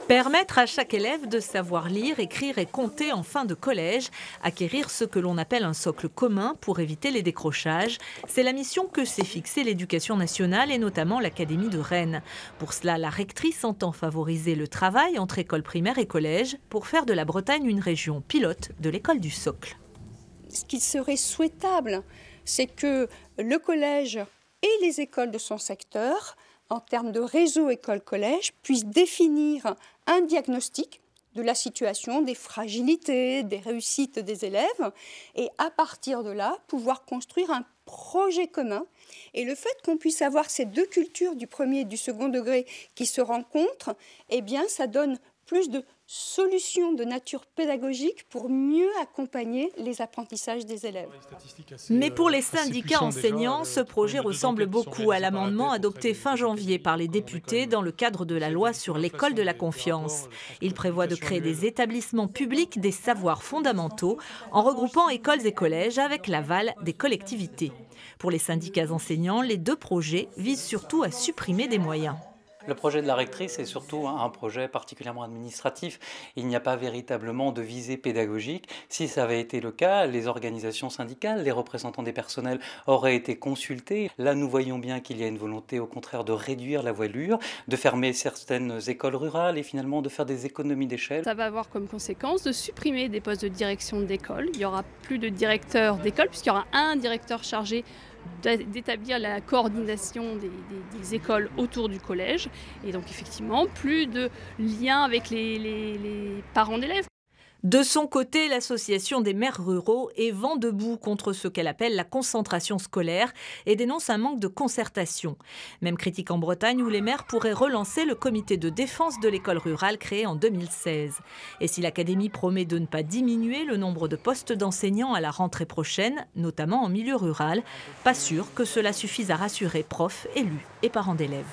Permettre à chaque élève de savoir lire, écrire et compter en fin de collège, acquérir ce que l'on appelle un socle commun pour éviter les décrochages, c'est la mission que s'est fixée l'Éducation nationale et notamment l'Académie de Rennes. Pour cela, la rectrice entend favoriser le travail entre écoles primaires et collèges pour faire de la Bretagne une région pilote de l'école du socle. Ce qui serait souhaitable, c'est que le collège et les écoles de son secteur, en termes de réseau école-collège, puissent définir un diagnostic de la situation, des fragilités, des réussites des élèves, et à partir de là, pouvoir construire un projet commun. Et le fait qu'on puisse avoir ces deux cultures du premier et du second degré qui se rencontrent, eh bien, ça donne plus de solutions de nature pédagogique pour mieux accompagner les apprentissages des élèves. Mais pour les syndicats enseignants, ce projet ressemble beaucoup à l'amendement adopté fin janvier par les députés dans le cadre de la loi sur l'école de la confiance. Il prévoit de créer des établissements publics des savoirs fondamentaux en regroupant écoles et collèges avec l'aval des collectivités. Pour les syndicats enseignants, les deux projets visent surtout à supprimer des moyens. Le projet de la rectrice est surtout un projet particulièrement administratif. Il n'y a pas véritablement de visée pédagogique. Si ça avait été le cas, les organisations syndicales, les représentants des personnels auraient été consultés. Là, nous voyons bien qu'il y a une volonté, au contraire, de réduire la voilure, de fermer certaines écoles rurales et finalement de faire des économies d'échelle. Ça va avoir comme conséquence de supprimer des postes de direction d'école. Il n'y aura plus de directeur d'école puisqu'il y aura un directeur chargé d'établir la coordination des écoles autour du collège et donc effectivement plus de lien avec les parents d'élèves. De son côté, l'association des maires ruraux est vent debout contre ce qu'elle appelle la concentration scolaire et dénonce un manque de concertation. Même critique en Bretagne où les maires pourraient relancer le comité de défense de l'école rurale créé en 2016. Et si l'Académie promet de ne pas diminuer le nombre de postes d'enseignants à la rentrée prochaine, notamment en milieu rural, pas sûr que cela suffise à rassurer profs, élus et parents d'élèves.